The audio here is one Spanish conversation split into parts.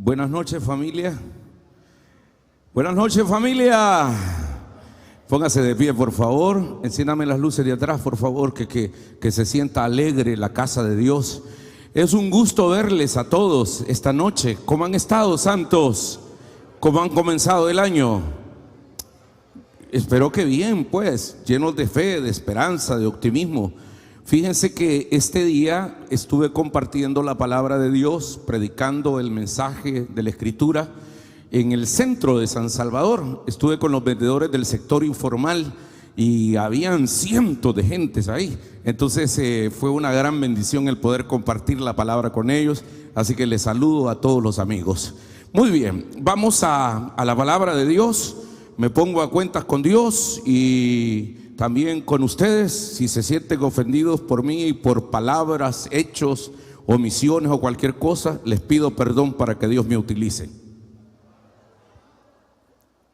Buenas noches, familia. Buenas noches, familia. Póngase de pie, por favor. Enciéndame las luces de atrás, por favor, que se sienta alegre la casa de Dios. Es un gusto verles a todos esta noche. ¿Cómo han estado, santos? ¿Cómo han comenzado el año? Espero que bien, pues, llenos de fe, de esperanza, de optimismo. Fíjense que este día estuve compartiendo la palabra de Dios, predicando el mensaje de la Escritura en el centro de San Salvador. Estuve con los vendedores del sector informal y habían cientos de gentes ahí. Entonces fue una gran bendición el poder compartir la palabra con ellos. Así que les saludo a todos los amigos. Muy bien, vamos a la palabra de Dios. Me pongo a cuentas con Dios y también con ustedes. Si se sienten ofendidos por mí y por palabras, hechos, omisiones o cualquier cosa, les pido perdón para que Dios me utilice.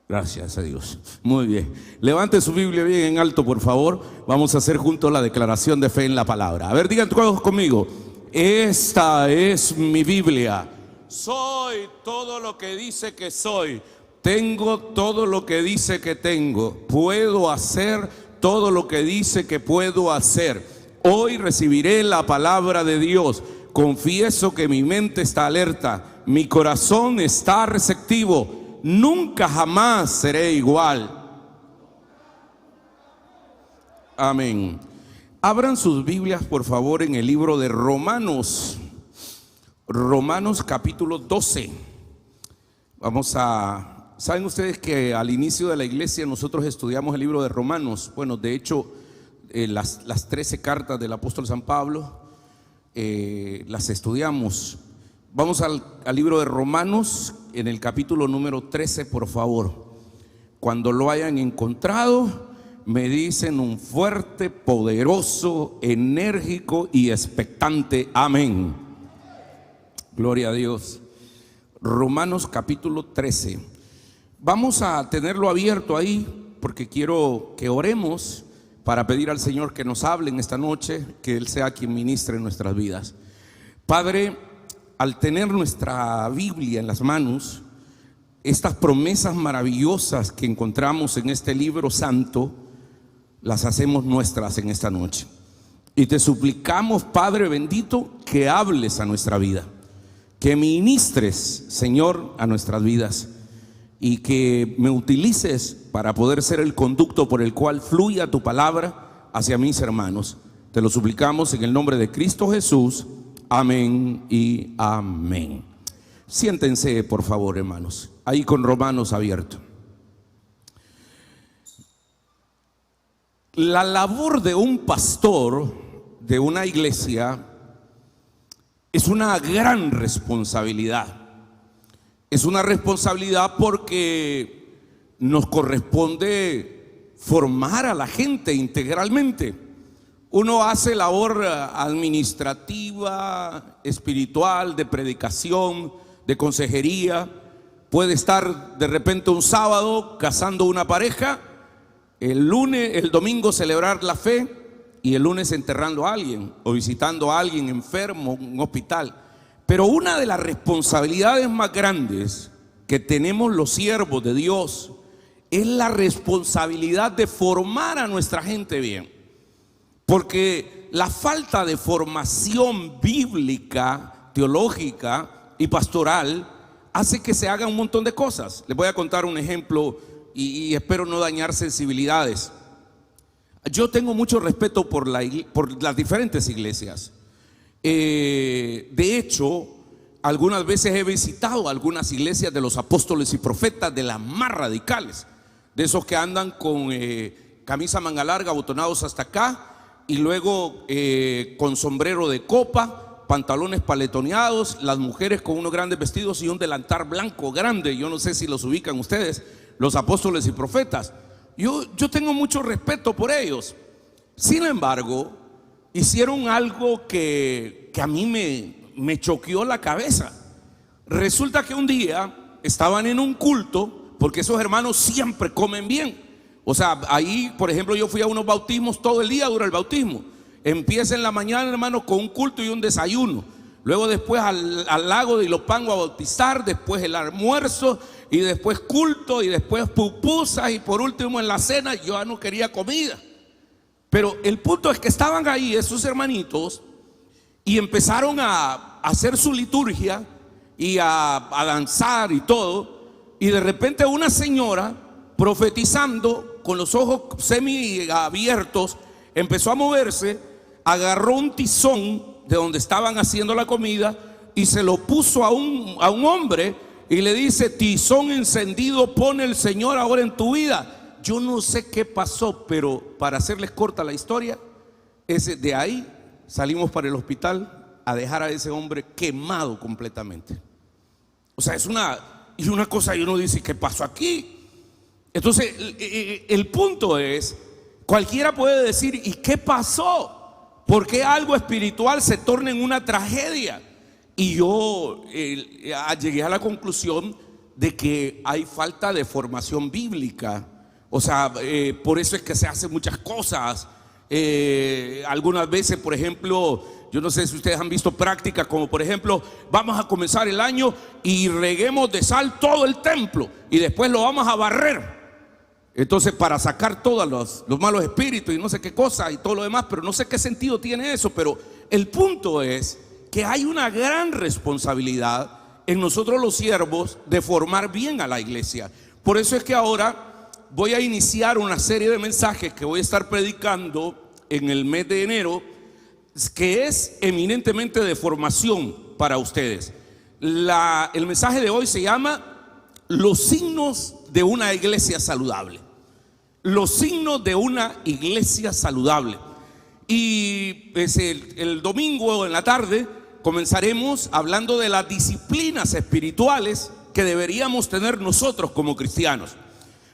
Gracias a Dios. Muy bien. Levante su Biblia bien en alto, por favor. Vamos a hacer juntos la declaración de fe en la palabra. A ver, digan todos conmigo: esta es mi Biblia. Soy todo lo que dice que soy. Tengo todo lo que dice que tengo. Puedo hacer todo lo que dice que puedo hacer. Hoy recibiré la palabra de Dios. Confieso que mi mente está alerta. Mi corazón está receptivo. Nunca jamás seré igual. Amén. Abran sus Biblias, por favor, en el libro de Romanos. Romanos capítulo 12. ¿Saben ustedes que al inicio de la iglesia nosotros estudiamos el libro de Romanos? Bueno, de hecho, las 13 cartas del apóstol San Pablo las estudiamos. Vamos al libro de Romanos, en el capítulo número 13, por favor. Cuando lo hayan encontrado, me dicen un fuerte, poderoso, enérgico y expectante amén. Gloria a Dios. Romanos capítulo 13. Vamos a tenerlo abierto ahí porque quiero que oremos para pedir al Señor que nos hable en esta noche, que Él sea quien ministre en nuestras vidas. Padre, al tener nuestra Biblia en las manos, estas promesas maravillosas que encontramos en este libro santo, las hacemos nuestras en esta noche. Y te suplicamos, Padre bendito, que hables a nuestra vida, que ministres, Señor, a nuestras vidas, y que me utilices para poder ser el conducto por el cual fluya tu palabra hacia mis hermanos. Te lo suplicamos en el nombre de Cristo Jesús. Amén y amén. Siéntense, por favor, hermanos, ahí con Romanos abierto. La labor de un pastor de una iglesia es una gran responsabilidad. Es una responsabilidad porque nos corresponde formar a la gente integralmente. Uno hace labor administrativa, espiritual, de predicación, de consejería. Puede estar de repente un sábado casando una pareja, el domingo celebrar la fe y el lunes enterrando a alguien o visitando a alguien enfermo en un hospital. Pero una de las responsabilidades más grandes que tenemos los siervos de Dios es la responsabilidad de formar a nuestra gente bien. Porque la falta de formación bíblica, teológica y pastoral hace que se hagan un montón de cosas. Les voy a contar un ejemplo y espero no dañar sensibilidades. Yo tengo mucho respeto por las diferentes iglesias. De hecho, algunas veces he visitado algunas iglesias de los apóstoles y profetas, de las más radicales, de esos que andan con camisa manga larga, abotonados hasta acá, y luego con sombrero de copa, pantalones paletoneados, las mujeres con unos grandes vestidos y un delantal blanco grande. Yo no sé si los ubican ustedes, los apóstoles y profetas. Yo tengo mucho respeto por ellos. Sin embargo, hicieron algo que a mí me choqueó la cabeza. Resulta que un día estaban en un culto, porque esos hermanos siempre comen bien. O sea, ahí, por ejemplo, yo fui a unos bautismos, todo el día dura el bautismo. Empieza en la mañana, hermano, con un culto y un desayuno. luego después al lago de Ilopango a bautizar, después el almuerzo y después culto y después pupusas y por último en la cena. Yo ya no quería comida. Pero el punto es que estaban ahí esos hermanitos y empezaron a hacer su liturgia y a danzar y todo. Y de repente una señora, profetizando con los ojos semi abiertos, empezó a moverse, agarró un tizón de donde estaban haciendo la comida y se lo puso a un hombre y le dice: tizón encendido pone el Señor ahora en tu vida. Yo no sé qué pasó, pero para hacerles corta la historia, de ahí salimos para el hospital a dejar a ese hombre quemado completamente. O sea, es una cosa y uno dice: ¿qué pasó aquí? Entonces, el punto es, cualquiera puede decir: ¿y qué pasó? ¿Por qué algo espiritual se torna en una tragedia? Y yo llegué a la conclusión de que hay falta de formación bíblica. O sea, por eso es que se hacen muchas cosas. Algunas veces, por ejemplo, yo no sé si ustedes han visto prácticas como, por ejemplo, vamos a comenzar el año y reguemos de sal todo el templo y después lo vamos a barrer. Entonces, para sacar todos los malos espíritus y no sé qué cosa y todo lo demás, pero no sé qué sentido tiene eso. Pero el punto es que hay una gran responsabilidad en nosotros los siervos de formar bien a la iglesia. Por eso es que ahora voy a iniciar una serie de mensajes que voy a estar predicando en el mes de enero, que es eminentemente de formación para ustedes. El mensaje de hoy se llama Los signos de una iglesia saludable. Los signos de una iglesia saludable. Y el domingo en la tarde comenzaremos hablando de las disciplinas espirituales que deberíamos tener nosotros como cristianos.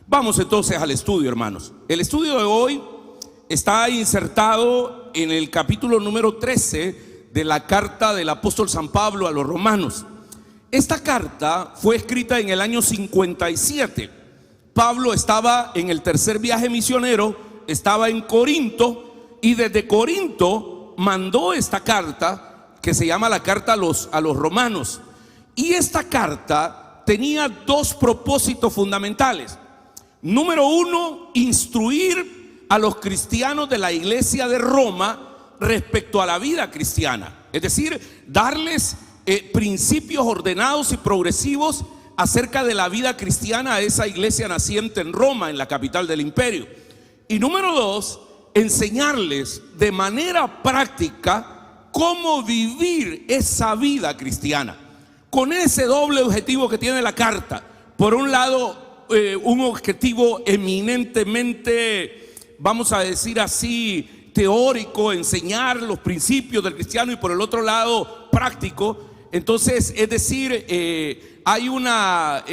Vamos entonces al estudio, hermanos. El estudio de hoy está insertado en el capítulo número 13 de la carta del apóstol San Pablo a los romanos. Esta carta fue escrita en el año 57. Pablo estaba en el tercer viaje misionero, estaba en Corinto, y desde Corinto mandó esta carta que se llama la carta a los romanos. Y esta carta tenía dos propósitos fundamentales. Número uno, instruir a los cristianos de la iglesia de Roma respecto a la vida cristiana. Es decir, darles principios ordenados y progresivos acerca de la vida cristiana a esa iglesia naciente en Roma, en la capital del imperio. Y número dos, enseñarles de manera práctica cómo vivir esa vida cristiana. Con ese doble objetivo que tiene la carta. Por un lado, un objetivo eminentemente, vamos a decir así, teórico, enseñar los principios del cristiano, y por el otro lado, práctico. Entonces, es decir, hay una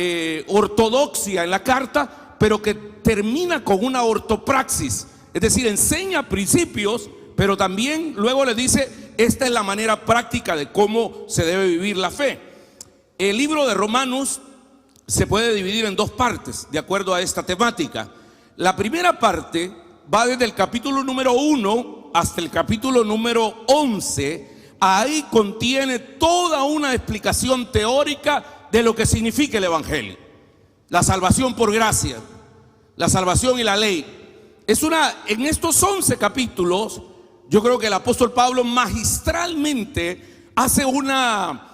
ortodoxia en la carta, pero que termina con una ortopraxis. Es decir, enseña principios, pero también luego le dice: esta es la manera práctica de cómo se debe vivir la fe. El libro de Romanos se puede dividir en dos partes de acuerdo a esta temática. La primera parte va desde el capítulo número 1 hasta el capítulo número 11. Ahí contiene toda una explicación teórica de lo que significa el evangelio, la salvación por gracia, la salvación y la ley. En estos 11 capítulos, yo creo que el apóstol Pablo magistralmente hace una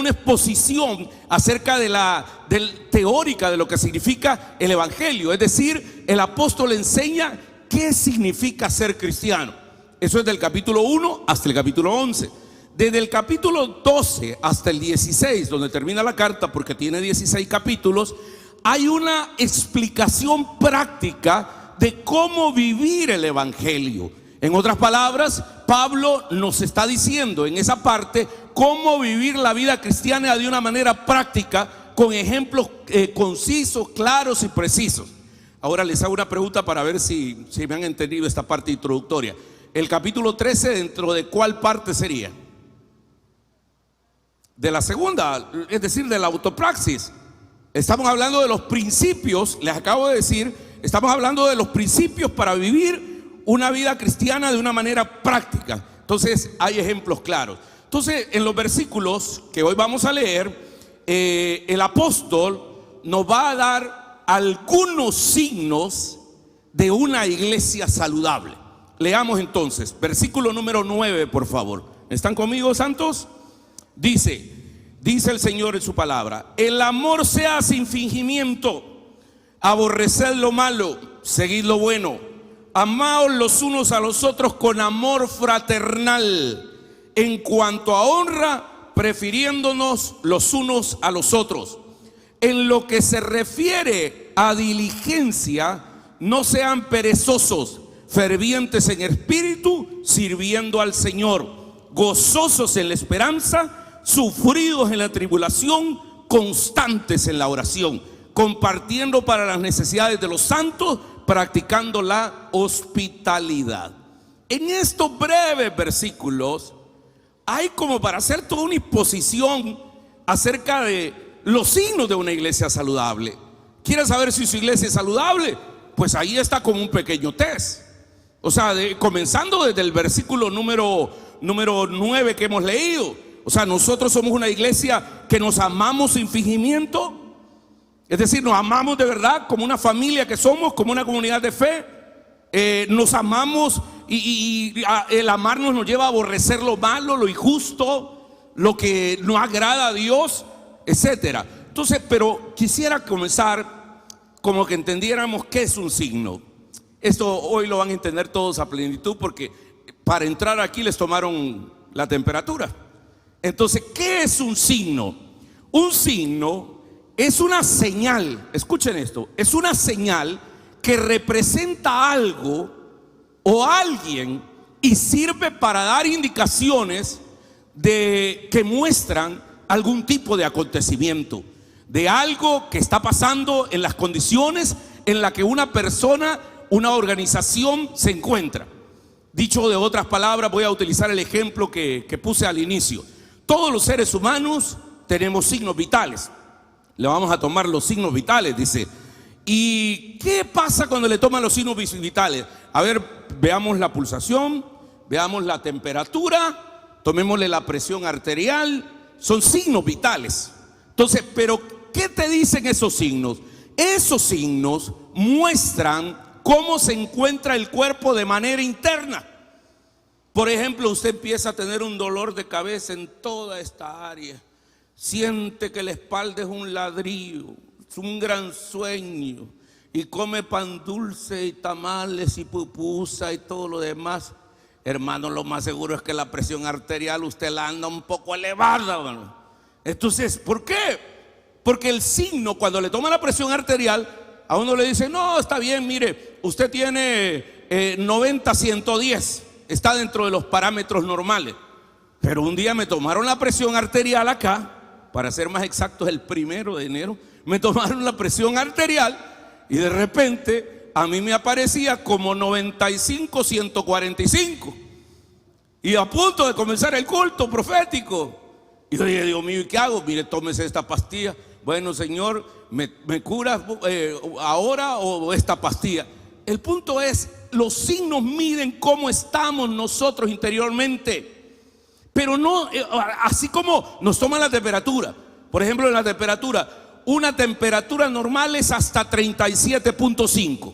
exposición acerca del teórica de lo que significa el evangelio. Es decir, el apóstol enseña qué significa ser cristiano. Eso es del capítulo 1 hasta el capítulo 11. Desde el capítulo 12 hasta el 16, donde termina la carta, porque tiene 16 capítulos, hay una explicación práctica de cómo vivir el evangelio. En otras palabras, Pablo nos está diciendo en esa parte cómo vivir la vida cristiana de una manera práctica, con ejemplos concisos, claros y precisos. Ahora les hago una pregunta para ver si me han entendido esta parte introductoria. El capítulo 13, ¿dentro de cuál parte sería? De la segunda, es decir, de la autopraxis. Estamos hablando de los principios, les acabo de decir, estamos hablando de los principios para vivir una vida cristiana de una manera práctica. Entonces hay ejemplos claros. Entonces, en los versículos que hoy vamos a leer, el apóstol nos va a dar algunos signos de una iglesia saludable. Leamos entonces, versículo número 9, por favor. ¿Están conmigo, santos? Dice el Señor en su palabra: el amor sea sin fingimiento, aborreced lo malo, seguid lo bueno, amaos los unos a los otros con amor fraternal, en cuanto a honra, prefiriéndonos los unos a los otros. En lo que se refiere a diligencia, no sean perezosos, fervientes en espíritu, sirviendo al Señor, gozosos en la esperanza, sufridos en la tribulación, constantes en la oración, compartiendo para las necesidades de los santos, practicando la hospitalidad. En estos breves versículos hay como para hacer toda una exposición acerca de los signos de una iglesia saludable. ¿Quiere saber si su iglesia es saludable? Pues ahí está como un pequeño test. O sea, comenzando desde el versículo número 9 que hemos leído. O sea, nosotros somos una iglesia que nos amamos sin fingimiento. Es decir, nos amamos de verdad como una familia que somos, como una comunidad de fe. Nos amamos y el amarnos nos lleva a aborrecer lo malo, lo injusto, lo que no agrada a Dios, etcétera. Entonces, pero quisiera comenzar como que entendiéramos qué es un signo. Esto hoy lo van a entender todos a plenitud, porque para entrar aquí les tomaron la temperatura. Entonces, ¿qué es un signo? Un signo es una señal, escuchen esto, es una señal que representa algo o alguien y sirve para dar indicaciones que muestran algún tipo de acontecimiento, de algo que está pasando en las condiciones en las que una persona, una organización se encuentra. Dicho de otras palabras, voy a utilizar el ejemplo que puse al inicio. Todos los seres humanos tenemos signos vitales. Le vamos a tomar los signos vitales, dice. ¿Y qué pasa cuando le toman los signos vitales? A ver, veamos la pulsación, veamos la temperatura, tomémosle la presión arterial. Son signos vitales. Entonces, pero ¿qué te dicen esos signos? Esos signos muestran cómo se encuentra el cuerpo de manera interna. Por ejemplo, usted empieza a tener un dolor de cabeza en toda esta área. Siente que la espalda es un ladrillo, es un gran sueño, y come pan dulce y tamales y pupusa y todo lo demás. Hermano, lo más seguro es que la presión arterial usted la anda un poco elevada, hermano. Entonces, ¿por qué? Porque el signo, cuando le toma la presión arterial, a uno le dice: no, está bien, mire, usted tiene 90-110, está dentro de los parámetros normales. Pero un día me tomaron la presión arterial acá, para ser más exactos, el 1 de enero, me tomaron la presión arterial y de repente a mí me aparecía como 95-145. Y a punto de comenzar el culto profético. Y yo dije: Dios mío, ¿y qué hago? Mire, tómese esta pastilla. Bueno, Señor, ¿me curas ahora o esta pastilla? El punto es, los signos miden cómo estamos nosotros interiormente. Pero no, así como nos toman la temperatura. Por ejemplo, en la temperatura, una temperatura normal es hasta 37.5.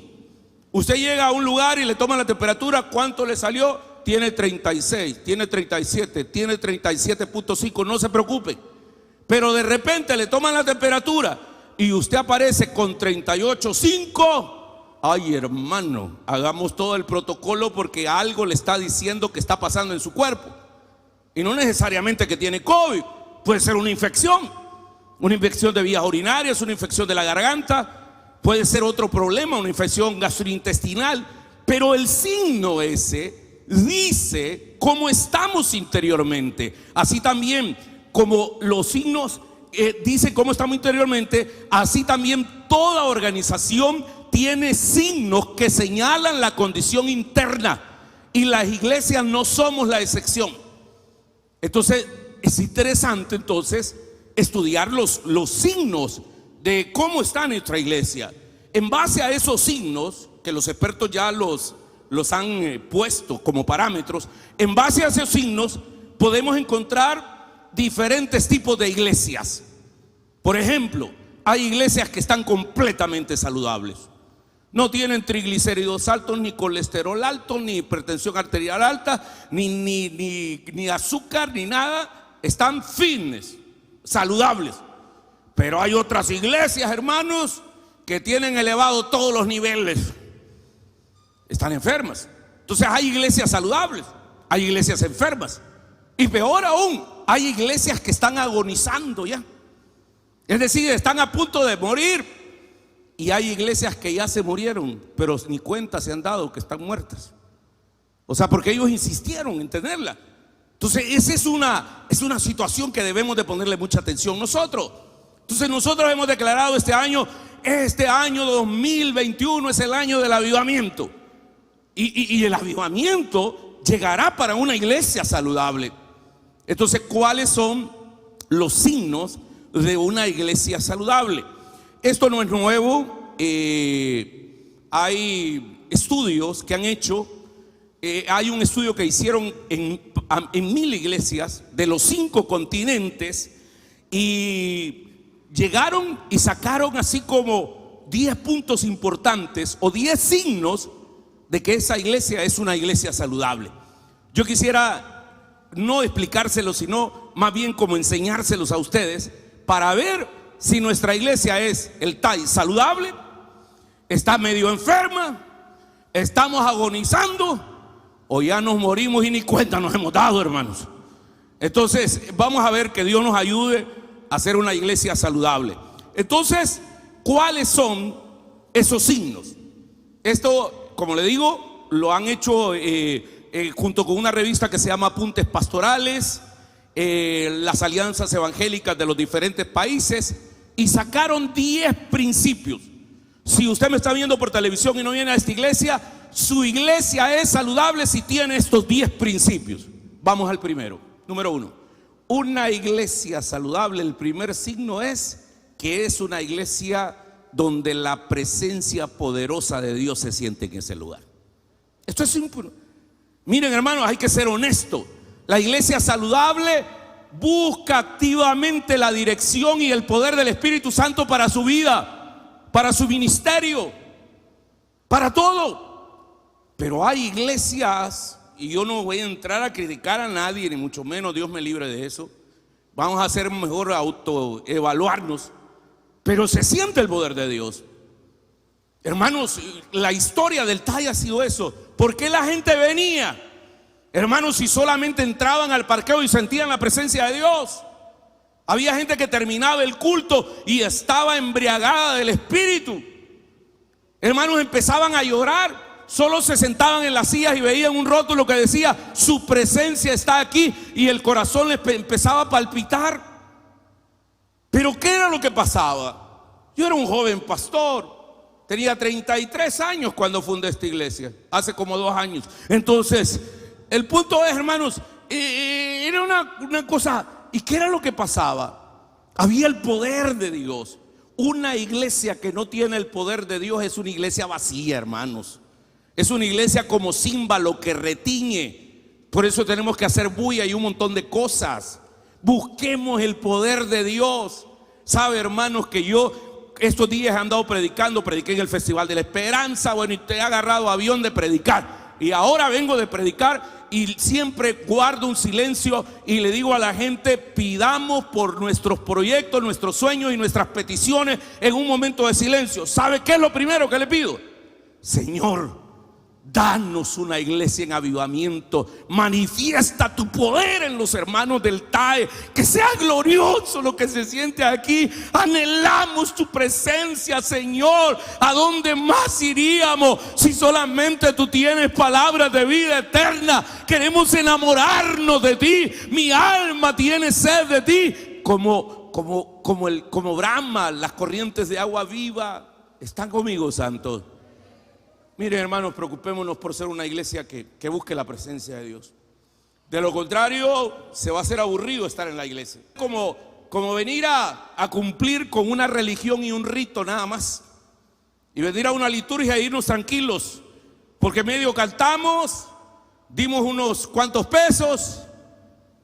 Usted llega a un lugar y le toman la temperatura, ¿cuánto le salió? Tiene 36, tiene 37, tiene 37.5, no se preocupe. Pero de repente le toman la temperatura y usted aparece con 38.5. Ay, hermano, hagamos todo el protocolo, porque algo le está diciendo que está pasando en su cuerpo. Y no necesariamente que tiene COVID, puede ser una infección de vías urinarias, una infección de la garganta, puede ser otro problema, una infección gastrointestinal. Pero el signo ese dice cómo estamos interiormente. Así también como los signos dicen cómo estamos interiormente, así también toda organización tiene signos que señalan la condición interna, y las iglesias no somos la excepción. Entonces es interesante entonces estudiar los signos de cómo está nuestra iglesia. En base a esos signos, que los expertos ya los han puesto como parámetros, en base a esos signos podemos encontrar diferentes tipos de iglesias. Por ejemplo, hay iglesias que están completamente saludables. No tienen triglicéridos altos, ni colesterol alto, ni hipertensión arterial alta, ni azúcar, ni nada. Están fitness, saludables. Pero hay otras iglesias, hermanos, que tienen elevado todos los niveles. Están enfermas. Entonces hay iglesias saludables, hay iglesias enfermas. Y peor aún, hay iglesias que están agonizando ya. Es decir, están a punto de morir. Y hay iglesias que ya se murieron, pero ni cuenta se han dado que están muertas. O sea, porque ellos insistieron en tenerla. Entonces, esa es una situación que debemos de ponerle mucha atención nosotros. Entonces, nosotros hemos declarado este año 2021 es el año del avivamiento. Y el avivamiento llegará para una iglesia saludable. Entonces, ¿cuáles son los signos de una iglesia saludable? Esto no es nuevo. Hay estudios que han hecho. Hay un estudio que hicieron en 1000 iglesias de los 5 continentes y llegaron y sacaron así como 10 puntos importantes o 10 signos de que esa iglesia es una iglesia saludable. Yo quisiera no explicárselos, sino más bien como enseñárselos a ustedes para ver si nuestra iglesia está saludable, está medio enferma, estamos agonizando o ya nos morimos y ni cuenta nos hemos dado, hermanos. Entonces vamos a ver que Dios nos ayude a ser una iglesia saludable. Entonces, ¿cuáles son esos signos? Esto, como le digo, lo han hecho junto con una revista que se llama Apuntes Pastorales, las alianzas evangélicas de los diferentes países, y sacaron 10 principios. Si usted me está viendo por televisión y no viene a esta iglesia, su iglesia es saludable si tiene estos 10 principios. Vamos al primero. Número 1, una iglesia saludable, el primer signo es que es una iglesia donde la presencia poderosa de Dios se siente en ese lugar. Esto es simple. Miren, hermanos, hay que ser honesto. La iglesia saludable busca activamente la dirección y el poder del Espíritu Santo para su vida, para su ministerio, para todo. Pero hay iglesias, y yo no voy a entrar a criticar a nadie, ni mucho menos, Dios me libre de eso. Vamos a hacer mejor autoevaluarnos, pero se siente el poder de Dios. Hermanos, la historia del TAI ha sido eso. ¿Por qué la gente venía? Hermanos, si solamente entraban al parqueo y sentían la presencia de Dios. Había gente que terminaba el culto y estaba embriagada del Espíritu. Hermanos, empezaban a llorar, solo se sentaban en las sillas y veían un rótulo que decía: su presencia está aquí, y el corazón les empezaba a palpitar. Pero ¿qué era lo que pasaba? Yo era un joven pastor, tenía 33 años cuando fundé esta iglesia, hace como 2 años. Entonces, el punto es, hermanos, era una cosa. ¿Y qué era lo que pasaba? Había el poder de Dios. Una iglesia que no tiene el poder de Dios es una iglesia vacía, hermanos. Es una iglesia como címbalo que retiñe. Por eso tenemos que hacer bulla y un montón de cosas. Busquemos el poder de Dios. Sabe, hermanos, que yo estos días he andado predicando. Prediqué en el Festival de la Esperanza. Bueno, y te he agarrado avión de predicar. Y ahora vengo de predicar y siempre guardo un silencio y le digo a la gente: pidamos por nuestros proyectos, nuestros sueños y nuestras peticiones en un momento de silencio. ¿Sabe qué es lo primero que le pido? Señor, danos una iglesia en avivamiento. Manifiesta tu poder en los hermanos del TAE. Que sea glorioso lo que se siente aquí. Anhelamos tu presencia, Señor. ¿A dónde más iríamos si solamente tú tienes palabras de vida eterna? Queremos enamorarnos de ti. Mi alma tiene sed de ti. Como brama las corrientes de agua viva. ¿Están conmigo, santos? Miren, hermanos, preocupémonos por ser una iglesia que busque la presencia de Dios. De lo contrario, se va a hacer aburrido estar en la iglesia. Como venir a cumplir con una religión y un rito nada más. Y venir a una liturgia e irnos tranquilos. Porque medio cantamos, dimos unos cuantos pesos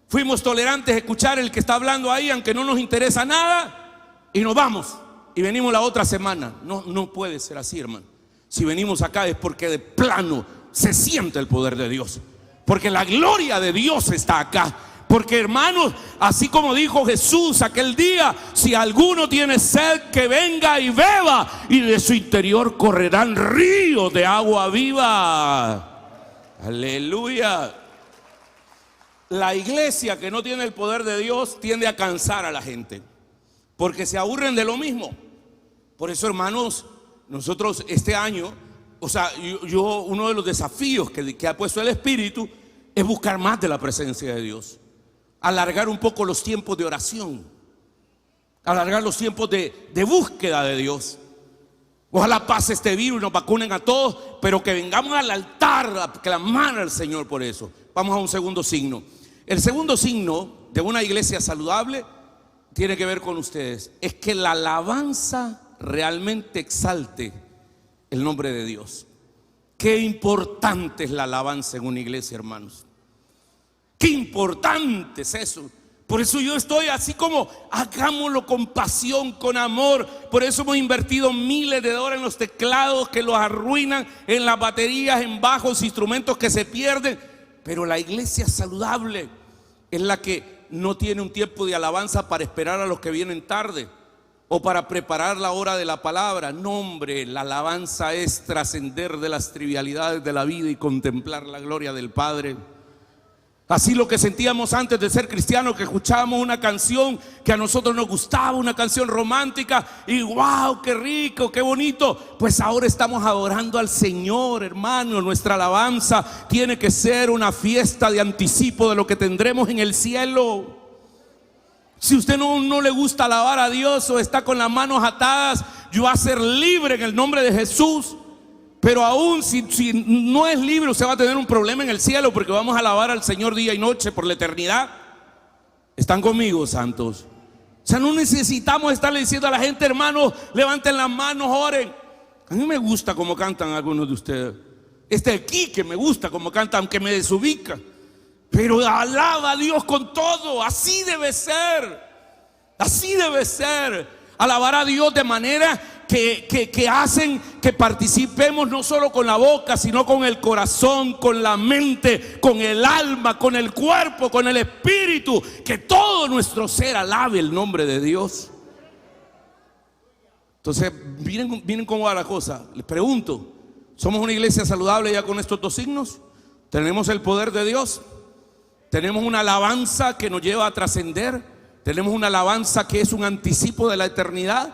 Fuimos tolerantes a escuchar el que está hablando ahí, aunque no nos interesa nada, y nos vamos. Y venimos la otra semana. No puede ser así, hermano. Si venimos acá es porque de plano se siente el poder de Dios. Porque la gloria de Dios está acá. Porque, hermanos, así como dijo Jesús aquel día, si alguno tiene sed, que venga y beba, y de su interior correrán ríos de agua viva. Aleluya. La iglesia que no tiene el poder de Dios tiende a cansar a la gente, porque se aburren de lo mismo. Por eso, hermanos, nosotros este año, uno de los desafíos que ha puesto el Espíritu es buscar más de la presencia de Dios, alargar un poco los tiempos de oración, alargar los tiempos de búsqueda de Dios. Ojalá pase este virus y nos vacunen a todos, pero que vengamos al altar a clamar al Señor por eso. Vamos a un segundo signo. El segundo signo de una iglesia saludable tiene que ver con ustedes. Es que la alabanza realmente exalte el nombre de Dios. Qué importante es la alabanza en una iglesia, hermanos. Qué importante es eso. Por eso yo estoy así como hagámoslo con pasión, con amor. Por eso hemos invertido miles de dólares en los teclados que los arruinan, en las baterías, en bajos, instrumentos que se pierden. Pero la iglesia saludable es la que no tiene un tiempo de alabanza para esperar a los que vienen tarde o para preparar la hora de la palabra. No, hombre, la alabanza es trascender de las trivialidades de la vida y contemplar la gloria del Padre. Así lo que sentíamos antes de ser cristianos, que escuchábamos una canción que a nosotros nos gustaba, una canción romántica, y wow, qué rico, qué bonito. Pues ahora estamos adorando al Señor, hermano. Nuestra alabanza tiene que ser una fiesta de anticipo de lo que tendremos en el cielo. Si usted no le gusta alabar a Dios o está con las manos atadas, yo voy a ser libre en el nombre de Jesús. Pero aún si no es libre, usted va a tener un problema en el cielo, porque vamos a alabar al Señor día y noche por la eternidad. ¿Están conmigo, santos? O sea, no necesitamos estarle diciendo a la gente, hermanos, levanten las manos, oren. A mí me gusta como cantan algunos de ustedes. Aquí que me gusta como cantan, aunque me desubica. Pero alaba a Dios con todo. Así debe ser. Así debe ser. Alabar a Dios de manera que hacen que participemos no solo con la boca, sino con el corazón, con la mente, con el alma, con el cuerpo, con el espíritu. Que todo nuestro ser alabe el nombre de Dios. Entonces, miren cómo va la cosa. Les pregunto, ¿somos una iglesia saludable ya con estos dos signos? ¿Tenemos el poder de Dios? ¿Tenemos una alabanza que nos lleva a trascender? ¿Tenemos una alabanza que es un anticipo de la eternidad?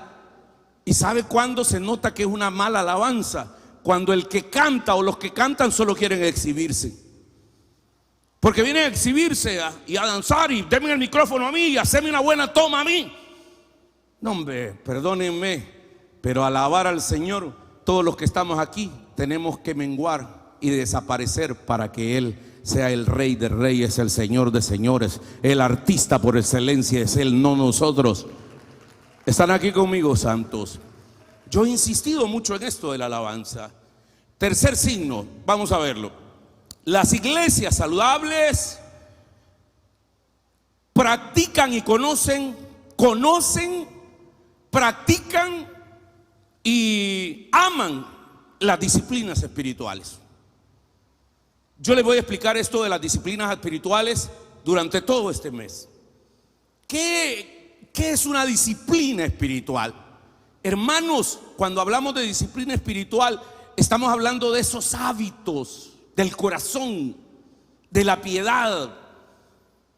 ¿Y sabe cuándo se nota que es una mala alabanza? Cuando el que canta o los que cantan solo quieren exhibirse. Porque vienen a exhibirse y a danzar y denme el micrófono a mí y hacerme una buena toma a mí. No, hombre, perdónenme, pero alabar al Señor, todos los que estamos aquí tenemos que menguar y desaparecer para que Él sea el Rey de Reyes, el Señor de Señores. El artista por excelencia es Él, no nosotros. ¿Están aquí conmigo, santos? Yo he insistido mucho en esto de la alabanza. Tercer signo, vamos a verlo. Las iglesias saludables practican y conocen, practican y aman las disciplinas espirituales. Yo les voy a explicar esto de las disciplinas espirituales durante todo este mes. ¿Qué es una disciplina espiritual? Hermanos, cuando hablamos de disciplina espiritual, estamos hablando de esos hábitos del corazón, de la piedad.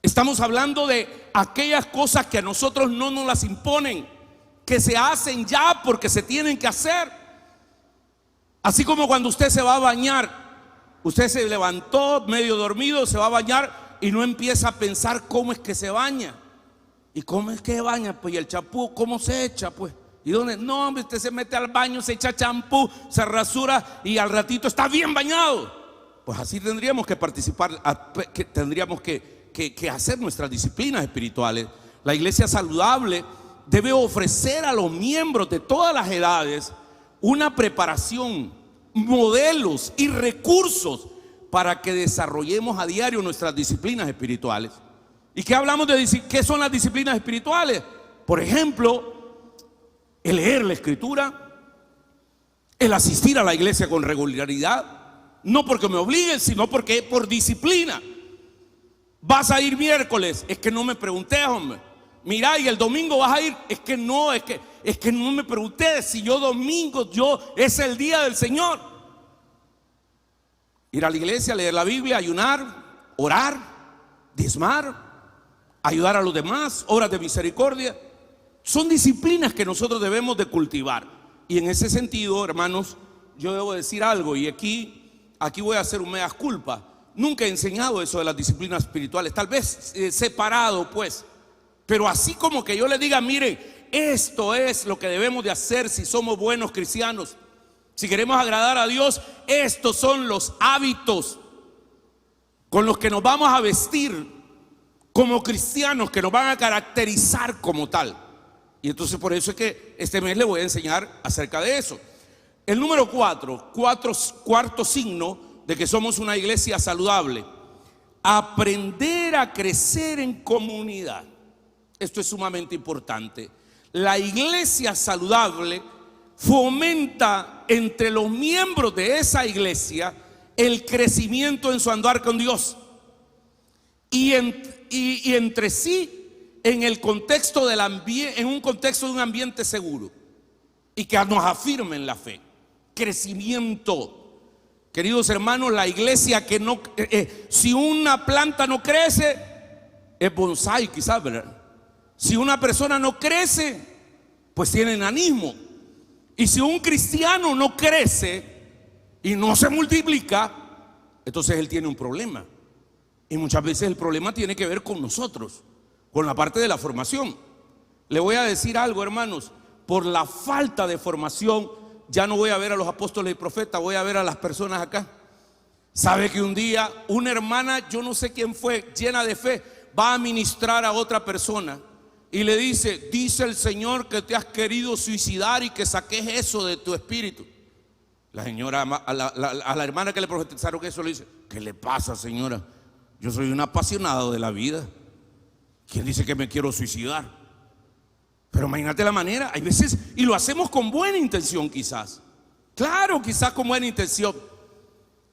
Estamos hablando de aquellas cosas que a nosotros no nos las imponen, que se hacen ya porque se tienen que hacer. Así como cuando usted se va a bañar, usted se levantó medio dormido, se va a bañar y no empieza a pensar cómo es que se baña. ¿Y cómo es que baña? Pues, y el champú, ¿cómo se echa? Pues, ¿y dónde? No, hombre, usted se mete al baño, se echa champú, se rasura y al ratito está bien bañado. Pues así tendríamos que participar, tendríamos que hacer nuestras disciplinas espirituales. La iglesia saludable debe ofrecer a los miembros de todas las edades una preparación, modelos y recursos para que desarrollemos a diario nuestras disciplinas espirituales. ¿Y qué hablamos de qué son las disciplinas espirituales? Por ejemplo, el leer la escritura, el asistir a la iglesia con regularidad, no porque me obliguen, sino porque es por disciplina. Vas a ir miércoles, es que no me pregunté, hombre. Mira, y el domingo vas a ir, es que no me pregunté si yo domingo, es el día del Señor. Ir a la iglesia, leer la Biblia, ayunar, orar, diezmar, ayudar a los demás, obras de misericordia, son disciplinas que nosotros debemos de cultivar. Y en ese sentido, hermanos, yo debo decir algo, y aquí voy a hacer un mea culpa. Nunca he enseñado eso de las disciplinas espirituales, tal vez separado pues, pero así como que yo le diga, mire, esto es lo que debemos de hacer si somos buenos cristianos, si queremos agradar a Dios, estos son los hábitos con los que nos vamos a vestir como cristianos, que nos van a caracterizar como tal. Y entonces por eso es que este mes le voy a enseñar acerca de eso. El número cuarto signo de que somos una iglesia saludable: aprender a crecer en comunidad. Esto es sumamente importante. La iglesia saludable fomenta entre los miembros de esa iglesia el crecimiento en su andar con Dios y entre sí en el contexto en un contexto de un ambiente seguro, y que nos afirme en la fe. Crecimiento. Queridos hermanos, la iglesia que no, si una planta no crece, es bonsái quizás, ¿verdad? Si una persona no crece, pues tiene enanismo. Y si un cristiano no crece y no se multiplica, entonces él tiene un problema. Y muchas veces el problema tiene que ver con nosotros, con la parte de la formación. Le voy a decir algo, hermanos: por la falta de formación, ya no voy a ver a los apóstoles y profetas, voy a ver a las personas acá. Sabe que un día una hermana, yo no sé quién fue, llena de fe, va a ministrar a otra persona y le dice: dice el Señor que te has querido suicidar y que saques eso de tu espíritu. La señora, a la hermana que le profetizaron eso, le dice: ¿qué le pasa, señora? Yo soy un apasionado de la vida. ¿Quién dice que me quiero suicidar? Pero imagínate la manera, hay veces, y lo hacemos con buena intención quizás. Claro, quizás con buena intención.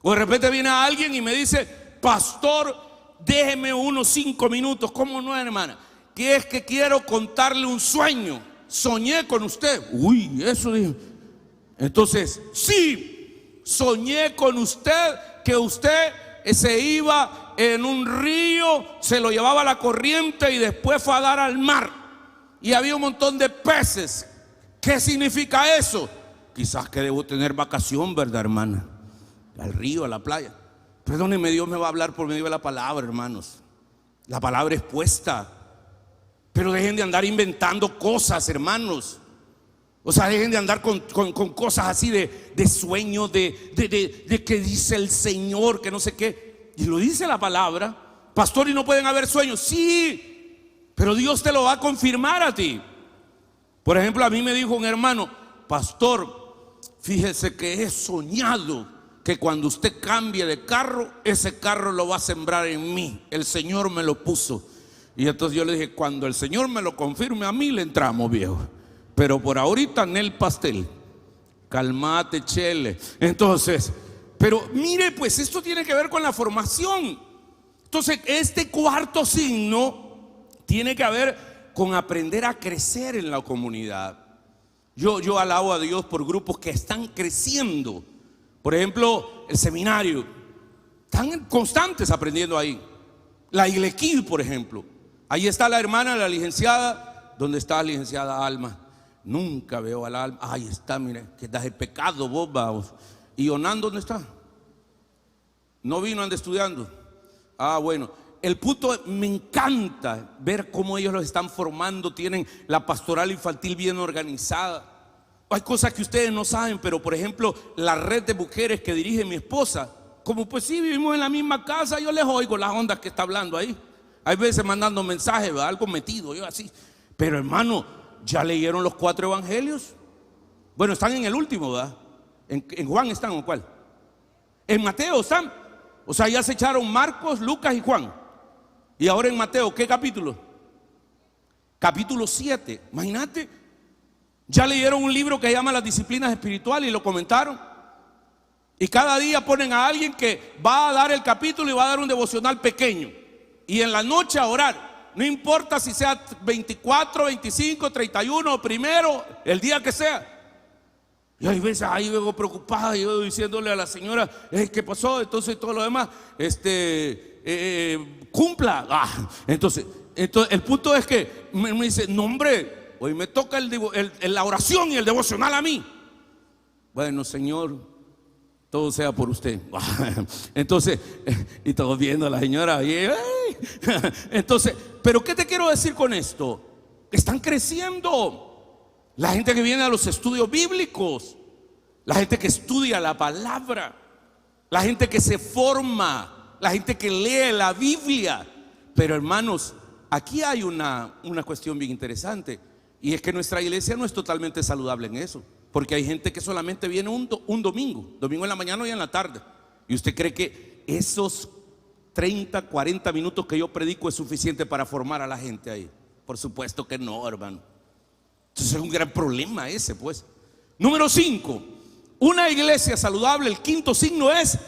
O de repente viene alguien y me dice: pastor, déjeme unos 5 minutos. ¿Cómo no, hermana? Que es que quiero contarle un sueño. Soñé con usted. Uy, eso dijo. Entonces, sí, soñé con usted que usted se iba en un río, se lo llevaba la corriente y después fue a dar al mar. Y había un montón de peces. ¿Qué significa eso? Quizás que debo tener vacación, ¿verdad, hermana? Al río, a la playa. Perdónenme, Dios me va a hablar por medio de la palabra, hermanos. La palabra es puesta. Pero dejen de andar inventando cosas, hermanos. O sea, dejen de andar con cosas así de sueño, de que dice el Señor, que no sé qué. Y lo dice la palabra. Pastor, ¿y no pueden haber sueños? Sí, pero Dios te lo va a confirmar a ti. Por ejemplo, a mí me dijo un hermano: pastor, fíjese que he soñado que cuando usted cambie de carro, ese carro lo va a sembrar en mí. El Señor me lo puso. Y entonces yo le dije: cuando el Señor me lo confirme a mí, le entramos, viejo. Pero por ahorita en el pastel. Calmate, chele. Entonces, pero mire, pues esto tiene que ver con la formación. Entonces, este cuarto signo tiene que ver con aprender a crecer en la comunidad. Yo alabo a Dios por grupos que están creciendo. Por ejemplo, el seminario. Están constantes aprendiendo ahí. La Ilequil, por ejemplo. Ahí está la hermana, la licenciada. ¿Dónde está la licenciada Alma? Nunca veo al Alma. Ahí está, mire, que das el pecado, vos vamos. ¿Y Onán dónde está? No vino, anda estudiando. Ah, bueno. El punto, me encanta ver cómo ellos los están formando. Tienen la pastoral infantil bien organizada. Hay cosas que ustedes no saben, pero por ejemplo, la red de mujeres que dirige mi esposa, como pues sí, vivimos en la misma casa, yo les oigo las ondas que está hablando ahí. Hay veces mandando mensajes, ¿verdad? Algo metido, yo así. Pero hermano, ¿ya leyeron los 4 evangelios? Bueno, están en el último, ¿verdad? ¿En Juan están o cuál? En Mateo están. O sea, ya se echaron Marcos, Lucas y Juan. Y ahora en Mateo, ¿qué capítulo? Capítulo 7. Imagínate, ya leyeron un libro que se llama Las Disciplinas Espirituales y lo comentaron. Y cada día ponen a alguien que va a dar el capítulo y va a dar un devocional pequeño. Y en la noche a orar. No importa si sea 24, 25, 31 o primero, el día que sea. Y hay veces ahí vengo preocupada, yo diciéndole a la señora, ¿qué pasó? Entonces todo lo demás, cumpla. Entonces el punto es que me dice, no hombre, hoy me toca la oración y el devocional a mí. Bueno, Señor, todo sea por usted. Entonces, y todos viendo a la señora. Entonces, pero ¿qué te quiero decir con esto? Están creciendo. La gente que viene a los estudios bíblicos, la gente que estudia la palabra, la gente que se forma, la gente que lee la Biblia. Pero hermanos, aquí hay una cuestión bien interesante, y es que nuestra iglesia no es totalmente saludable en eso. Porque hay gente que solamente viene un domingo en la mañana y en la tarde. ¿Y usted cree que esos 30, 40 minutos que yo predico es suficiente para formar a la gente ahí? Por supuesto que no, hermano. Entonces es un gran problema ese, pues. Número 5, una iglesia saludable, el quinto signo es,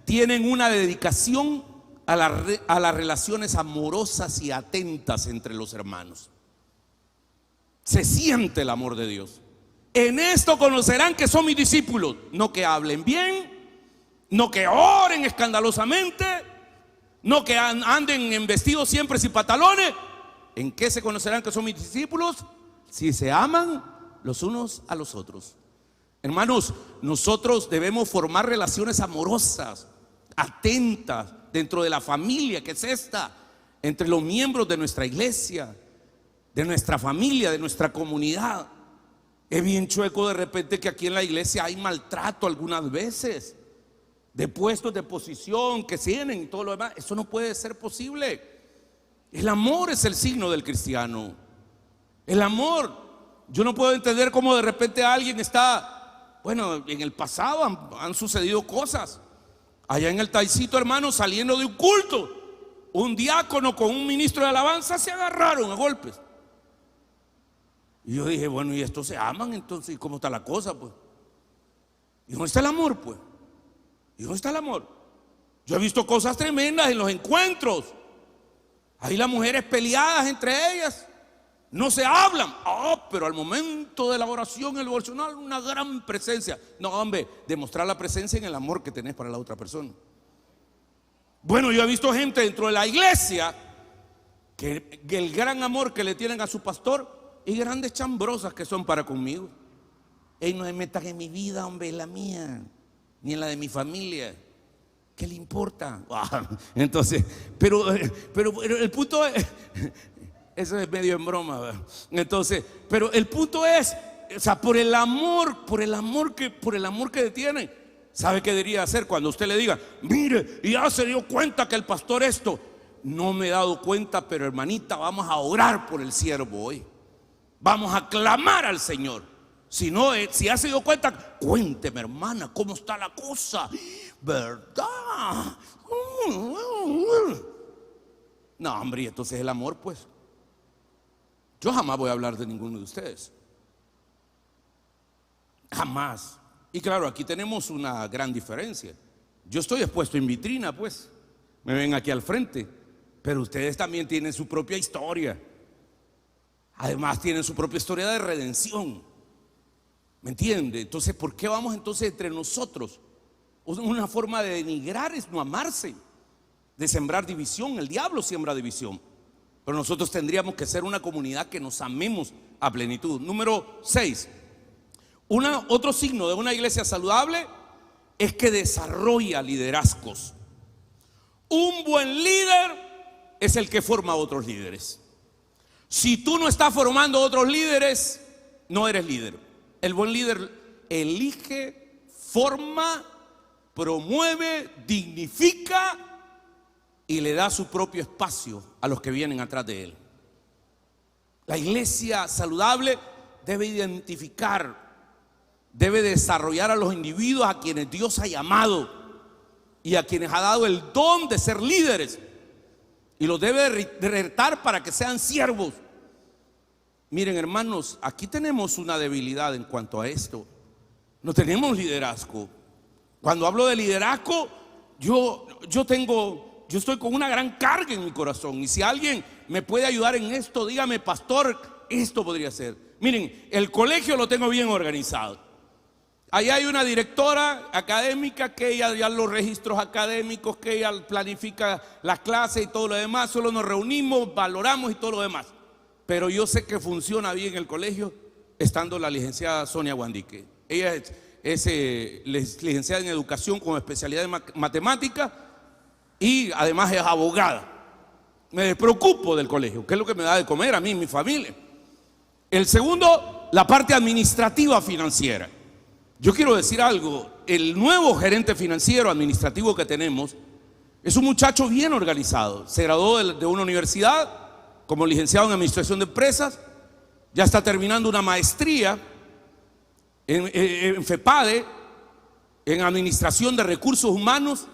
tienen una dedicación a las relaciones amorosas y atentas entre los hermanos. Se siente el amor de Dios. En esto conocerán que son mis discípulos, no que hablen bien, no que oren escandalosamente, no que anden en vestidos siempre sin pantalones. ¿En qué se conocerán que son mis discípulos? Si se aman los unos a los otros. Hermanos, nosotros debemos formar relaciones amorosas, atentas, dentro de la familia, que es esta, entre los miembros de nuestra iglesia, de nuestra familia, de nuestra comunidad. Es bien chueco de repente que aquí en la iglesia hay maltrato algunas veces, de puestos de posición que tienen y todo lo demás. Eso no puede ser posible. El amor es el signo del cristiano. El amor. Yo no puedo entender cómo de repente alguien está, bueno, en el pasado han sucedido cosas. Allá en el Taicito, hermano, saliendo de un culto, un diácono con un ministro de alabanza se agarraron a golpes. Y yo dije, bueno, ¿y estos se aman entonces? ¿Y cómo está la cosa, pues? ¿Y dónde está el amor, pues? ¿Y dónde está el amor? Yo he visto cosas tremendas en los encuentros. Ahí las mujeres peleadas entre ellas, no se hablan. Pero al momento de la oración, el devocional, una gran presencia. No, hombre, demostrar la presencia en el amor que tenés para la otra persona. Bueno, yo he visto gente dentro de la iglesia que el gran amor que le tienen a su pastor y grandes chambrosas que son para conmigo. No se metan en mi vida, hombre, en la mía, ni en la de mi familia. ¿Qué le importa? Entonces, pero el punto es, eso es medio en broma, ¿verdad? Entonces, pero el punto es, o sea, por el amor que tienen. ¿Sabe qué debería hacer cuando usted le diga, mire, y ya se dio cuenta que el pastor esto? No me he dado cuenta, pero hermanita, vamos a orar por el siervo hoy. Vamos a clamar al Señor. Si no, si ha se dio cuenta, cuénteme, hermana, cómo está la cosa. ¿Verdad? No, hombre, entonces el amor, pues. Yo jamás voy a hablar de ninguno de ustedes. Jamás. Y claro, aquí tenemos una gran diferencia. Yo estoy expuesto en vitrina, pues. Me ven aquí al frente. Pero ustedes también tienen su propia historia. Además tienen su propia historia de redención. ¿Me entiende? Entonces, ¿por qué vamos entonces entre nosotros? Una forma de denigrar es no amarse, de sembrar división. El diablo siembra división. Pero nosotros tendríamos que ser una comunidad que nos amemos a plenitud. Número 6. Otro signo de una iglesia saludable es que desarrolla liderazgos. Un buen líder es el que forma a otros líderes. Si tú no estás formando otros líderes, no eres líder. El buen líder elige, forma, promueve, dignifica y le da su propio espacio a los que vienen atrás de él. La iglesia saludable debe identificar, debe desarrollar a los individuos a quienes Dios ha llamado y a quienes ha dado el don de ser líderes. y los debe de retar para que sean siervos. Miren, hermanos, aquí tenemos una debilidad en cuanto a esto. No tenemos liderazgo. Cuando hablo de liderazgo, yo estoy con una gran carga en mi corazón. Y si alguien me puede ayudar en esto, dígame, pastor, esto podría ser. Miren, el colegio lo tengo bien organizado. Allá hay una directora académica que ella ya los registros académicos, que ella planifica las clases y todo lo demás. Solo nos reunimos, valoramos y todo lo demás. Pero yo sé que funciona bien el colegio estando la licenciada Sonia Guandique. Ella es licenciada en educación con especialidad en matemática y además es abogada. Me preocupo del colegio, que es lo que me da de comer a mí y mi familia. El segundo, la parte administrativa financiera. Yo quiero decir algo, el nuevo gerente financiero administrativo que tenemos es un muchacho bien organizado. Se graduó de una universidad como licenciado en administración de empresas, ya está terminando una maestría en FEPADE, en administración de recursos humanos,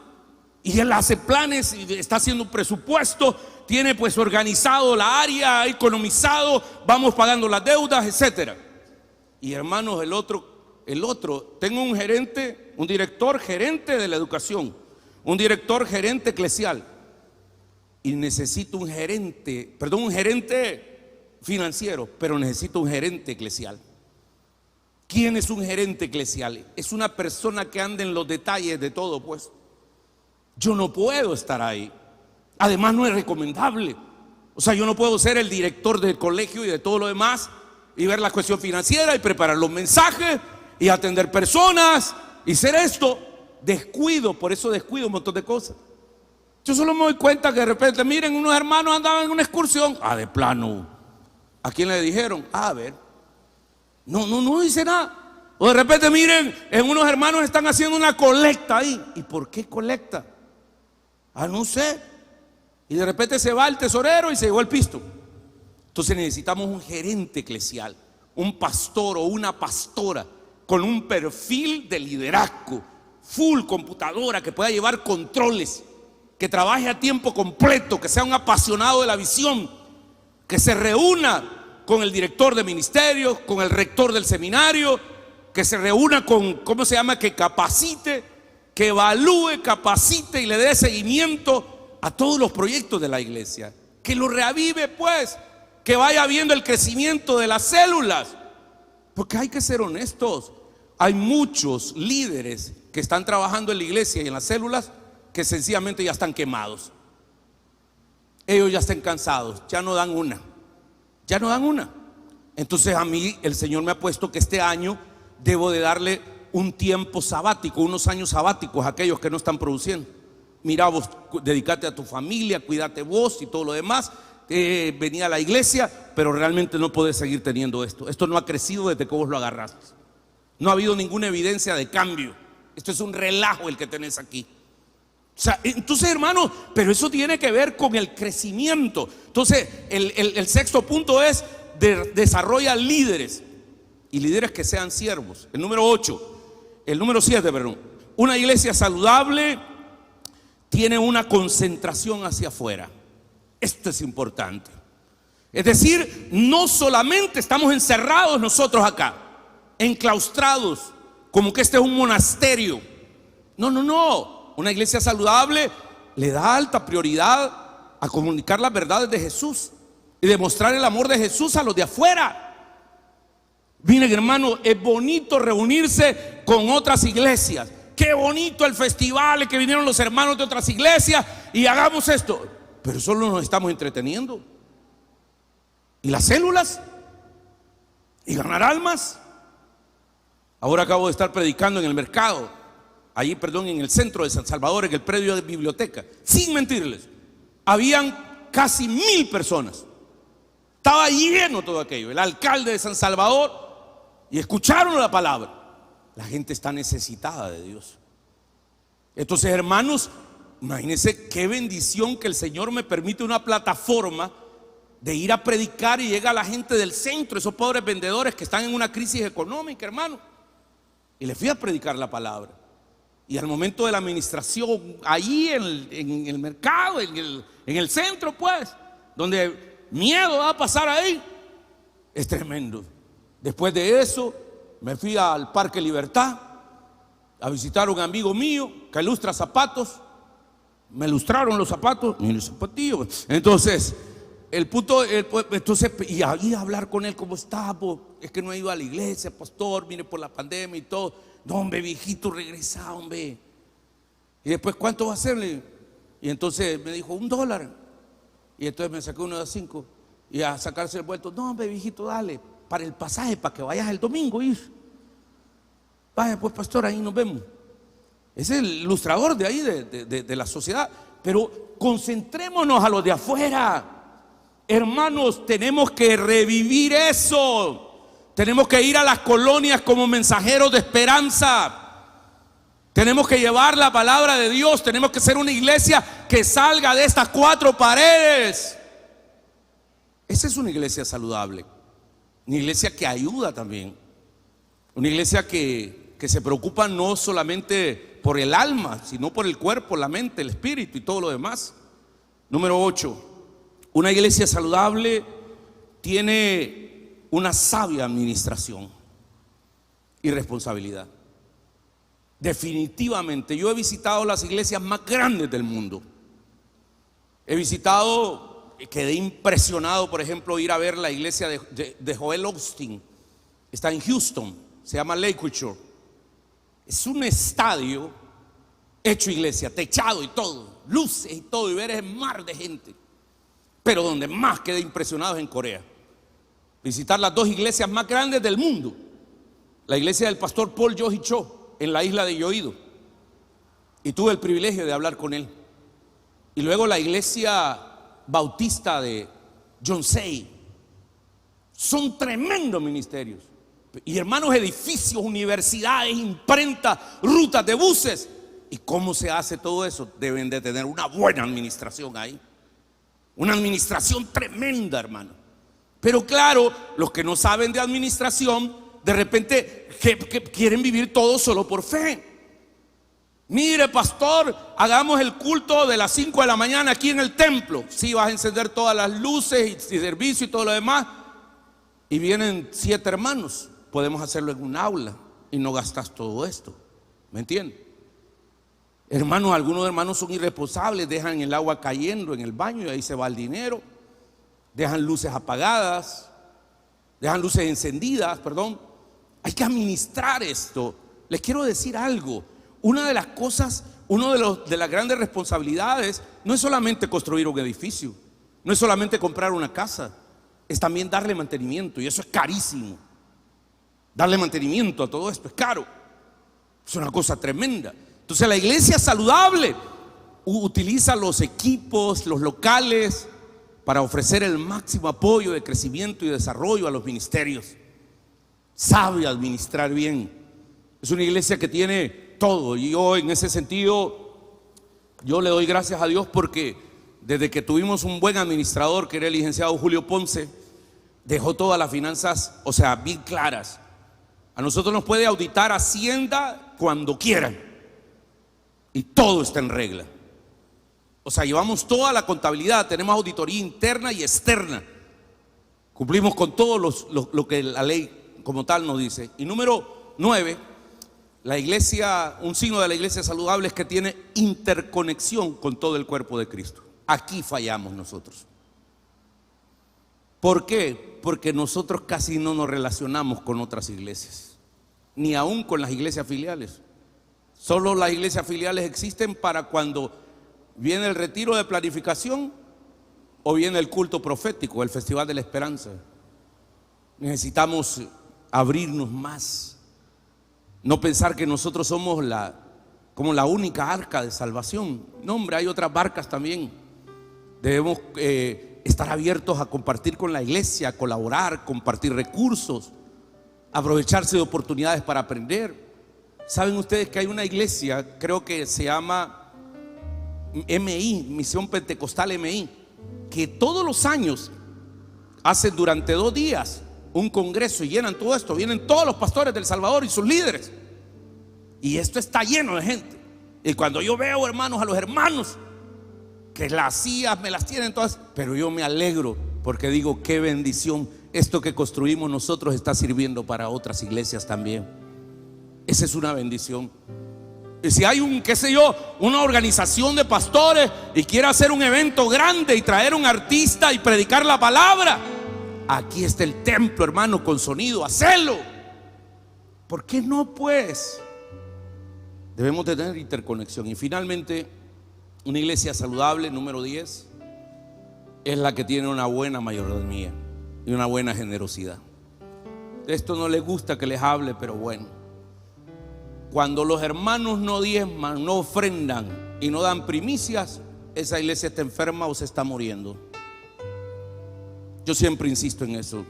y él hace planes, y está haciendo un presupuesto, tiene pues organizado la área, ha economizado, vamos pagando las deudas, etcétera. Y hermanos, el otro, tengo un gerente, un director gerente de la educación, un director gerente eclesial, y necesito un gerente financiero, pero necesito un gerente eclesial. ¿Quién es un gerente eclesial? Es una persona que anda en los detalles de todo, pues. Yo no puedo estar ahí. Además, no es recomendable. O sea, yo no puedo ser el director del colegio y de todo lo demás y ver la cuestión financiera y preparar los mensajes y atender personas y ser esto. Por eso descuido un montón de cosas. Yo solo me doy cuenta que de repente, miren, unos hermanos andaban en una excursión. De plano. ¿A quién le dijeron? A ver. No dice nada. O de repente, miren, unos hermanos están haciendo una colecta ahí. ¿Y por qué colecta? No sé. Y de repente se va el tesorero y se llevó el pisto. Entonces necesitamos un gerente eclesial, un pastor o una pastora con un perfil de liderazgo, full computadora, que pueda llevar controles, que trabaje a tiempo completo, que sea un apasionado de la visión, que se reúna con el director de ministerio, con el rector del seminario, que se reúna con, que capacite, que evalúe, capacite y le dé seguimiento a todos los proyectos de la iglesia, que lo reavive, pues, que vaya viendo el crecimiento de las células, porque hay que ser honestos. Hay muchos líderes que están trabajando en la iglesia y en las células que sencillamente ya están quemados. Ellos ya están cansados, ya no dan una. Entonces a mí el Señor me ha puesto que este año debo de darle un tiempo sabático, unos años sabáticos a aquellos que no están produciendo. Mira, vos dedícate a tu familia, cuídate vos y todo lo demás. Venía a la iglesia, pero realmente no podés seguir teniendo esto. Esto no ha crecido desde que vos lo agarraste. No ha habido ninguna evidencia de cambio. Esto es un relajo el que tenés aquí. O sea, entonces, hermanos, pero eso tiene que ver con el crecimiento. Entonces, el sexto punto es desarrolla líderes, y líderes que sean siervos. El número 7, perdón. Una iglesia saludable tiene una concentración hacia afuera. Esto es importante. Es decir, no solamente estamos encerrados nosotros acá, enclaustrados, como que este es un monasterio. No. Una iglesia saludable le da alta prioridad a comunicar las verdades de Jesús y demostrar el amor de Jesús a los de afuera. Miren, hermano, es bonito reunirse con otras iglesias. Qué bonito el festival, que vinieron los hermanos de otras iglesias y hagamos esto. Pero solo nos estamos entreteniendo. ¿Y las células? ¿Y ganar almas? Ahora acabo de estar predicando en el mercado, en el centro de San Salvador, en el predio de biblioteca. Sin mentirles, habían casi 1000 personas. Estaba lleno todo aquello. El alcalde de San Salvador, y escucharon la palabra. La gente está necesitada de Dios. Entonces, hermanos, imagínense qué bendición que el Señor me permite una plataforma de ir a predicar y llega la gente del centro, esos pobres vendedores que están en una crisis económica, hermano. Y les fui a predicar la palabra. Y al momento de la administración, ahí en el mercado, en en el centro, pues, donde miedo va a pasar ahí. Es tremendo. Después de eso me fui al Parque Libertad a visitar a un amigo mío que ilustra zapatos. Me ilustraron los zapatos y los zapatillos. Entonces, y ahí hablar con él, ¿cómo está? Es que no he ido a la iglesia, pastor, mire, por la pandemia y todo. No, hombre, viejito, regresa, hombre. Y después, ¿cuánto va a hacerle? Y entonces me dijo, $1. Y entonces me sacó uno de 5. Y a sacarse el vuelto, no, hombre, viejito, dale, para el pasaje, para que vayas el domingo, ir. Vaya, pues, pastor, ahí nos vemos. Es el ilustrador de ahí, de la sociedad. Pero concentrémonos a los de afuera. Hermanos, tenemos que revivir eso. Tenemos que ir a las colonias como mensajeros de esperanza. Tenemos que llevar la palabra de Dios. Tenemos que ser una iglesia que salga de estas 4 paredes. Esa es una iglesia saludable. Una iglesia que ayuda también. Una iglesia que se preocupa no solamente por el alma, sino por el cuerpo, la mente, el espíritu y todo lo demás. Número 8. Una iglesia saludable tiene una sabia administración y responsabilidad. Definitivamente, yo he visitado las iglesias más grandes del mundo. He visitado, quedé impresionado, por ejemplo, ir a ver la iglesia de Joel Osteen. Está en Houston, se llama Lakewood Church. Es un estadio hecho iglesia, techado y todo, luces y todo, y ver ese mar de gente. Pero donde más quedé impresionado es en Corea. Visitar las 2 iglesias más grandes del mundo. La iglesia del pastor Paul Yohi Cho en la isla de Yoido. Y tuve el privilegio de hablar con él. Y luego la iglesia bautista de Yonsei. Son tremendos ministerios. Y hermanos, edificios, universidades, imprentas, rutas de buses. ¿Y cómo se hace todo eso? Deben de tener una buena administración ahí. Una administración tremenda, hermano. Pero claro, los que no saben de administración, de repente que quieren vivir todo solo por fe. Mire, pastor, hagamos el culto de las 5 de la mañana aquí en el templo. Sí, vas a encender todas las luces y servicio y todo lo demás. Y vienen 7 hermanos. Podemos hacerlo en un aula y no gastas todo esto. ¿Me entiendes? Hermanos, algunos hermanos son irresponsables, dejan el agua cayendo en el baño y ahí se va el dinero. Dejan luces apagadas, dejan luces encendidas, perdón. Hay que administrar esto. Les quiero decir algo. Una de las cosas, de las grandes responsabilidades no es solamente construir un edificio, no es solamente comprar una casa, es también darle mantenimiento, y eso es carísimo. Darle mantenimiento a todo esto es caro. Es una cosa tremenda. Entonces la iglesia saludable utiliza los equipos, los locales, para ofrecer el máximo apoyo de crecimiento y desarrollo a los ministerios. Sabe administrar bien. Es una iglesia que tiene todo. Y yo, en ese sentido, yo le doy gracias a Dios porque desde que tuvimos un buen administrador, que era el licenciado Julio Ponce, dejó todas las finanzas, o sea, bien claras. A nosotros nos puede auditar Hacienda cuando quieran y todo está en regla. O sea, llevamos toda la contabilidad, tenemos auditoría interna y externa. Cumplimos con todo lo que la ley como tal nos dice. Y número 9, la iglesia, un signo de la iglesia saludable es que tiene interconexión con todo el cuerpo de Cristo. Aquí fallamos nosotros. ¿Por qué? Porque nosotros casi no nos relacionamos con otras iglesias, ni aún con las iglesias filiales. Solo las iglesias filiales existen para cuando viene el retiro de planificación o viene el culto profético, el Festival de la Esperanza. Necesitamos abrirnos más, no pensar que nosotros somos como la única arca de salvación. No, hombre, hay otras barcas también. Debemos estar abiertos a compartir con la iglesia, a colaborar, compartir recursos, aprovecharse de oportunidades para aprender. ¿Saben ustedes que hay una iglesia, creo que se llama MI, Misión Pentecostal MI, que todos los años hacen durante 2 días un congreso y llenan todo esto? Vienen todos los pastores del Salvador y sus líderes, y esto está lleno de gente. Y cuando yo veo, hermanos, a los hermanos que las sillas me las tienen todas, pero yo me alegro porque digo, qué bendición, esto que construimos nosotros está sirviendo para otras iglesias también. Esa es una bendición. Y si hay qué sé yo, una organización de pastores y quiere hacer un evento grande y traer un artista y predicar la palabra, aquí está el templo, hermano, con sonido, hacelo. ¿Por qué no, pues? Debemos de tener interconexión. Y finalmente, una iglesia saludable, número 10, es la que tiene una buena mayordomía y una buena generosidad. De esto no les gusta que les hable, pero bueno, cuando los hermanos no diezman, no ofrendan y no dan primicias, esa iglesia está enferma o se está muriendo. Yo siempre insisto en eso.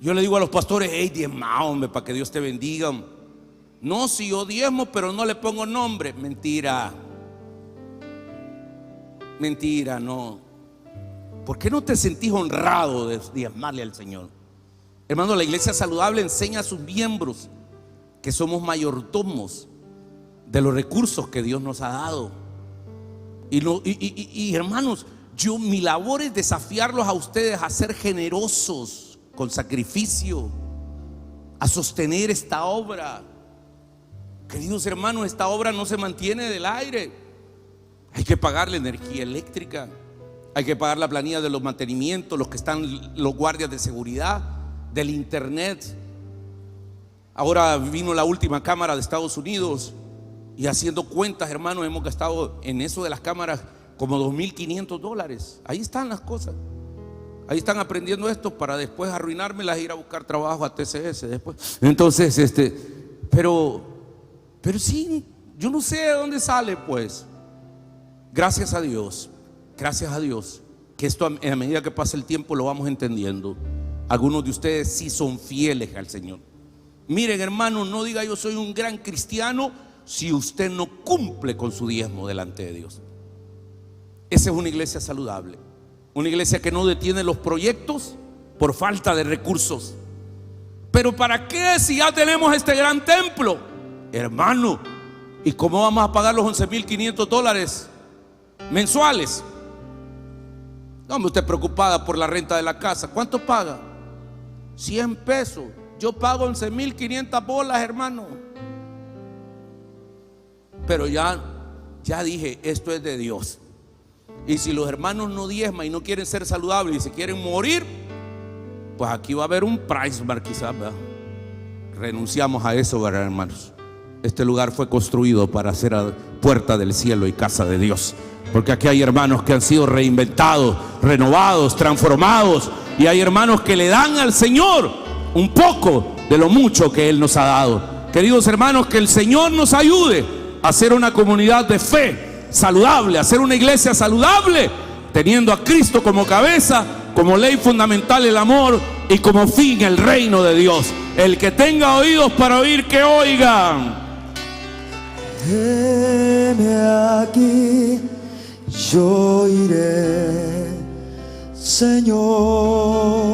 Yo le digo a los pastores, hey, diezma, hombre, para que Dios te bendiga. No, si yo diezmo, pero no le pongo nombre. Mentira. Mentira, no. ¿Por qué no te sentís honrado de diezmarle al Señor? Hermano, la iglesia saludable enseña a sus miembros que somos mayordomos de los recursos que Dios nos ha dado. Y hermanos, mi labor es desafiarlos a ustedes a ser generosos con sacrificio, a sostener esta obra. Queridos hermanos, esta obra no se mantiene del aire. Hay que pagar la energía eléctrica, hay que pagar la planilla de los mantenimientos, los que están, los guardias de seguridad, del internet. Ahora vino la última cámara de Estados Unidos y haciendo cuentas, hermanos, hemos gastado en eso de las cámaras como $2,500. Ahí están las cosas. Ahí están aprendiendo esto para después arruinármelas e ir a buscar trabajo a TCS después. Entonces, pero sí, yo no sé de dónde sale, pues. Gracias a Dios, que esto a medida que pasa el tiempo lo vamos entendiendo. Algunos de ustedes sí son fieles al Señor. Miren, hermano, no diga yo soy un gran cristiano si usted no cumple con su diezmo delante de Dios. Esa es una iglesia saludable, una iglesia que no detiene los proyectos por falta de recursos. Pero ¿para qué si ya tenemos este gran templo? Hermano, ¿y cómo vamos a pagar los $11,500 mensuales? No, usted preocupada por la renta de la casa. ¿Cuánto paga? 100 pesos. Yo pago 11,500 bolas, hermano. Pero ya dije, esto es de Dios. Y si los hermanos no diezman y no quieren ser saludables y se quieren morir, pues aquí va a haber un price bar quizás, ¿verdad? Renunciamos a eso, ¿verdad, hermanos? Este lugar fue construido para ser puerta del cielo y casa de Dios, porque aquí hay hermanos que han sido reinventados, renovados, transformados, y hay hermanos que le dan al Señor un poco de lo mucho que Él nos ha dado. Queridos hermanos, que el Señor nos ayude a ser una comunidad de fe saludable, a ser una iglesia saludable, teniendo a Cristo como cabeza, como ley fundamental el amor y como fin el reino de Dios. El que tenga oídos para oír, que oiga. Heme aquí, yo iré, Señor.